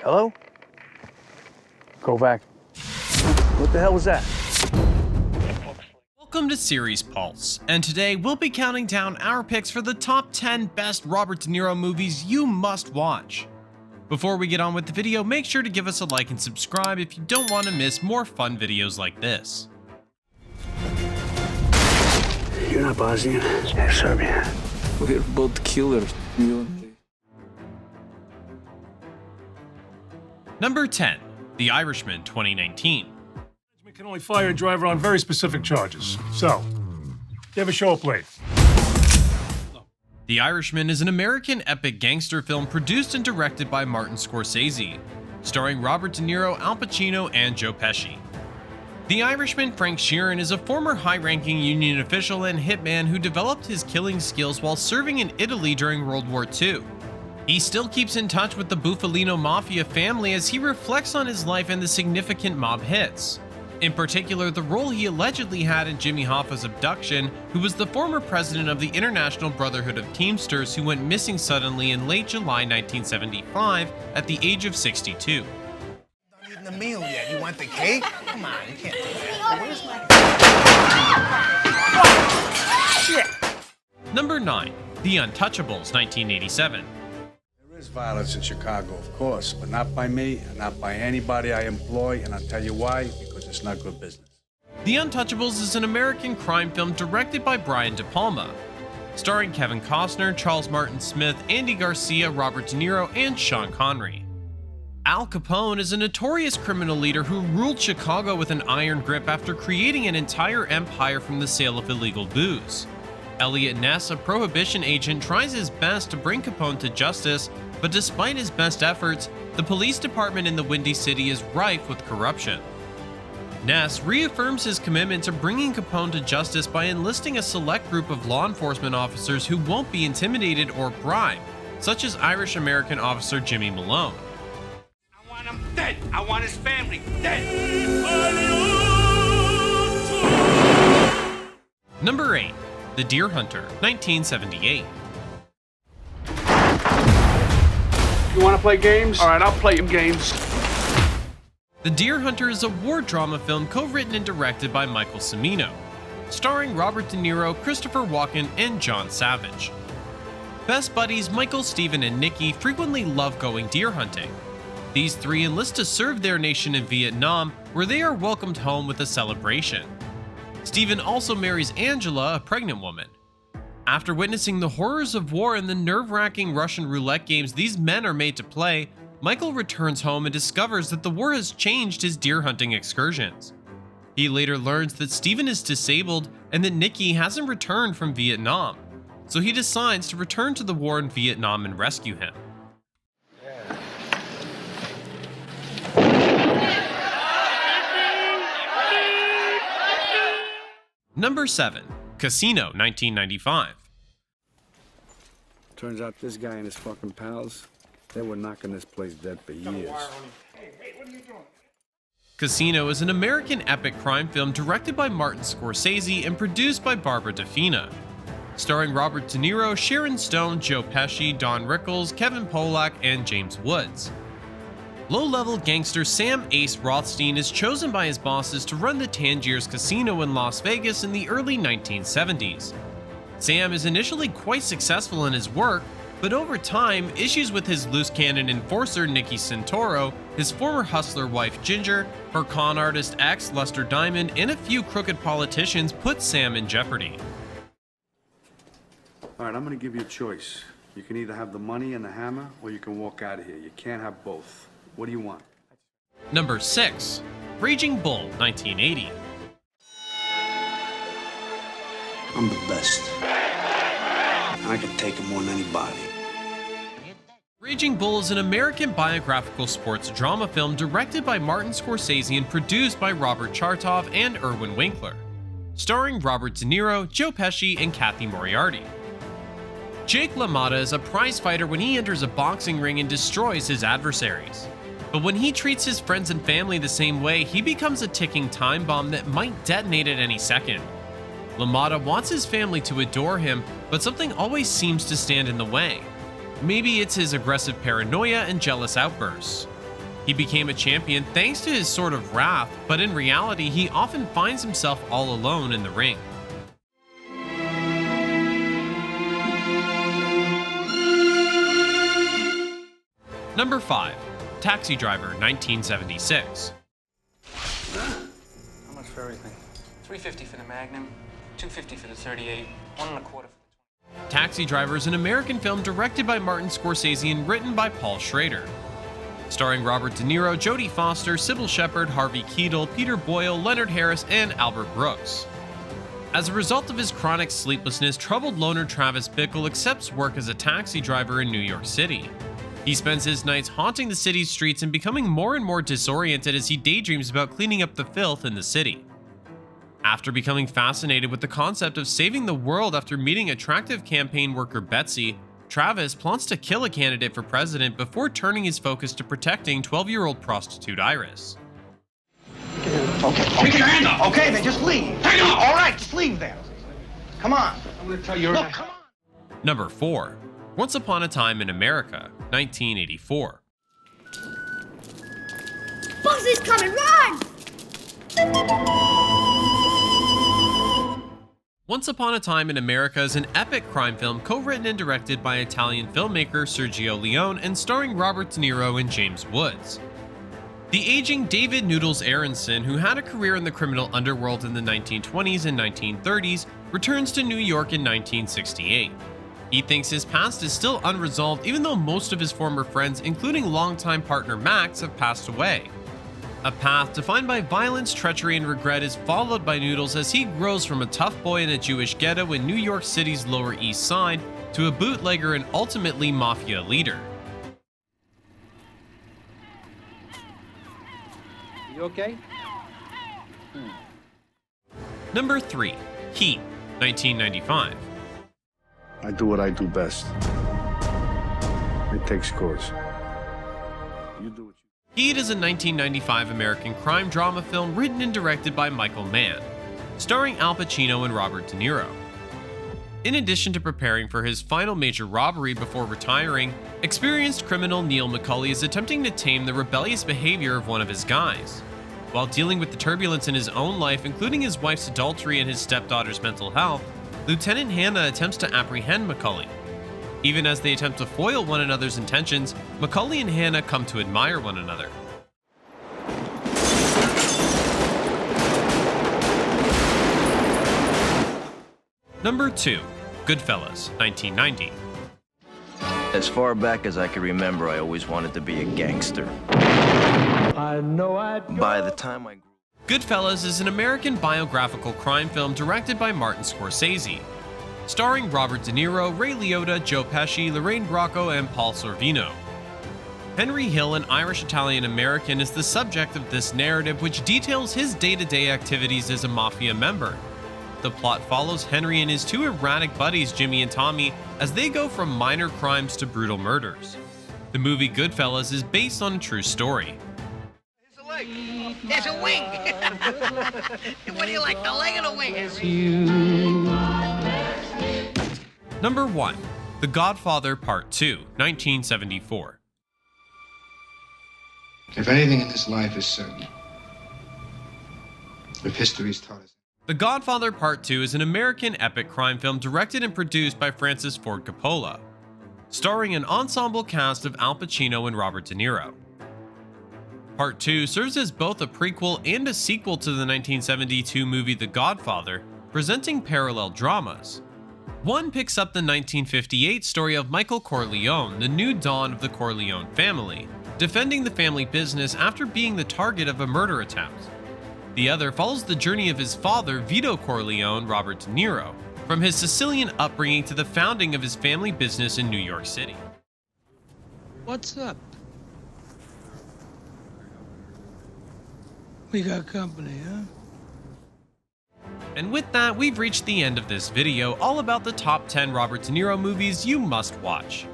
Hello? Kovac. What the hell was that? Welcome to Series Pulse, and today we'll be counting down our picks for the top 10 best Robert De Niro movies you must watch. Before we get on with the video, make sure to give us a like and subscribe if you don't want to miss more fun videos like this. You're not Bosnian. You're Serbian. We're both killers. Number 10, The Irishman 2019. We can only fire a driver on very specific charges. So, you ever show up late? The Irishman is an American epic gangster film produced and directed by Martin Scorsese, starring Robert De Niro, Al Pacino, and Joe Pesci. The Irishman, Frank Sheeran, is a former high-ranking Union official and hitman who developed his killing skills while serving in Italy during World War II. He still keeps in touch with the Bufalino Mafia family as he reflects on his life and the significant mob hits. In particular, the role he allegedly had in Jimmy Hoffa's abduction, who was the former president of the International Brotherhood of Teamsters who went missing suddenly in late July 1975 at the age of 62. Not eating the meal yet. You want the cake? Come on, you can't do that. Where's my... Number 9, The Untouchables 1987. There is violence in Chicago, of course, but not by me and not by anybody I employ, and I'll tell you why, because it's not good business. The Untouchables is an American crime film directed by Brian De Palma, starring Kevin Costner, Charles Martin Smith, Andy Garcia, Robert De Niro, and Sean Connery. Al Capone is a notorious criminal leader who ruled Chicago with an iron grip after creating an entire empire from the sale of illegal booze. Elliot Ness, a prohibition agent, tries his best to bring Capone to justice, but despite his best efforts, the police department in the Windy City is rife with corruption. Ness reaffirms his commitment to bringing Capone to justice by enlisting a select group of law enforcement officers who won't be intimidated or bribed, such as Irish-American officer Jimmy Malone. I want him dead. I want his family dead. Number 8, The Deer Hunter, 1978. You want to play games? All right, I'll play some games. The Deer Hunter is a war drama film co-written and directed by Michael Cimino, starring Robert De Niro, Christopher Walken, and John Savage. Best buddies Michael, Stephen, and Nicky frequently love going deer hunting. These three enlist to serve their nation in Vietnam, where they are welcomed home with a celebration. Stephen also marries Angela, a pregnant woman. After witnessing the horrors of war and the nerve-wracking Russian roulette games these men are made to play, Michael returns home and discovers that the war has changed his deer hunting excursions. He later learns that Stephen is disabled and that Nicky hasn't returned from Vietnam, so he decides to return to the war in Vietnam and rescue him. Number 7, Casino 1995. Turns out this guy and his fucking pals, they were knocking this place dead for years. Casino is an American epic crime film directed by Martin Scorsese and produced by Barbara DeFina, starring Robert De Niro, Sharon Stone, Joe Pesci, Don Rickles, Kevin Pollak, and James Woods. Low-level gangster Sam Ace Rothstein is chosen by his bosses to run the Tangiers Casino in Las Vegas in the early 1970s. Sam is initially quite successful in his work, but over time, issues with his loose cannon enforcer Nicky Santoro, his former hustler wife Ginger, her con artist ex Lester Diamond, and a few crooked politicians put Sam in jeopardy. All right, I'm gonna give you a choice. You can either have the money and the hammer, or you can walk out of here. You can't have both. What do you want? Number 6, Raging Bull 1980. I'm the best. I can take him more than anybody. Raging Bull is an American biographical sports drama film directed by Martin Scorsese and produced by Robert Chartoff and Irwin Winkler, starring Robert De Niro, Joe Pesci, and Kathy Moriarty. Jake LaMotta is a prize fighter when he enters a boxing ring and destroys his adversaries. But when he treats his friends and family the same way, he becomes a ticking time bomb that might detonate at any second. LaMotta wants his family to adore him, but something always seems to stand in the way. Maybe it's his aggressive paranoia and jealous outbursts. He became a champion thanks to his Sword of Wrath, but in reality, he often finds himself all alone in the ring. Number 5. Taxi Driver, 1976. How much for everything? $350 for the Magnum, $250 for the 38, $1.25 for the... Taxi Driver is an American film directed by Martin Scorsese and written by Paul Schrader. Starring Robert De Niro, Jodie Foster, Sybil Shepherd, Harvey Keitel, Peter Boyle, Leonard Harris, and Albert Brooks. As a result of his chronic sleeplessness, troubled loner Travis Bickle accepts work as a taxi driver in New York City. He spends his nights haunting the city's streets and becoming more and more disoriented as he daydreams about cleaning up the filth in the city. After becoming fascinated with the concept of saving the world after meeting attractive campaign worker Betsy, Travis plots to kill a candidate for president before turning his focus to protecting 12-year-old prostitute Iris. Okay, take your hand off. Okay, then just leave. Hang on. All right, just leave then. Come on. I'm gonna tell you. Look, come on. Number 4. Once Upon a Time in America, 1984. Bugsy's coming, run! Once Upon a Time in America is an epic crime film co-written and directed by Italian filmmaker Sergio Leone and starring Robert De Niro and James Woods. The aging David Noodles Aronson, who had a career in the criminal underworld in the 1920s and 1930s, returns to New York in 1968. He thinks his past is still unresolved even though most of his former friends, including longtime partner Max, have passed away. A path defined by violence, treachery, and regret is followed by Noodles as he grows from a tough boy in a Jewish ghetto in New York City's Lower East Side to a bootlegger and ultimately mafia leader. You okay? Number 3. Heat, 1995. I do what I do best. It takes courage. You do what you... Heat is a 1995 American crime drama film written and directed by Michael Mann, starring Al Pacino and Robert De Niro. In addition to preparing for his final major robbery before retiring, experienced criminal Neil McCauley is attempting to tame the rebellious behavior of one of his guys. While dealing with the turbulence in his own life, including his wife's adultery and his stepdaughter's mental health, Lieutenant Hannah attempts to apprehend McCauley. Even as they attempt to foil one another's intentions, McCauley and Hannah come to admire one another. Number 2. Goodfellas, 1990. As far back as I can remember, I always wanted to be a gangster. By the time I grew... Goodfellas is an American biographical crime film directed by Martin Scorsese, starring Robert De Niro, Ray Liotta, Joe Pesci, Lorraine Bracco, and Paul Sorvino. Henry Hill, an Irish-Italian-American, is the subject of this narrative, which details his day-to-day activities as a mafia member. The plot follows Henry and his two erratic buddies, Jimmy and Tommy, as they go from minor crimes to brutal murders. The movie Goodfellas is based on a true story. Here's a leg. Here's a wing. What do you like, the leg or the wing? Number 1. The Godfather Part 2, 1974. If anything in this life is certain, if history's taught us. The Godfather Part 2 is an American epic crime film directed and produced by Francis Ford Coppola, starring an ensemble cast of Al Pacino and Robert De Niro. Part 2 serves as both a prequel and a sequel to the 1972 movie The Godfather, presenting parallel dramas. One picks up the 1958 story of Michael Corleone, the new dawn of the Corleone family, defending the family business after being the target of a murder attempt. The other follows the journey of his father, Vito Corleone, Robert De Niro, from his Sicilian upbringing to the founding of his family business in New York City. What's up? We got company, huh? And with that, we've reached the end of this video all about the top 10 Robert De Niro movies you must watch.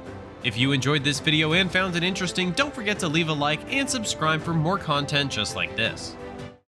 If you enjoyed this video and found it interesting, don't forget to leave a like and subscribe for more content just like this.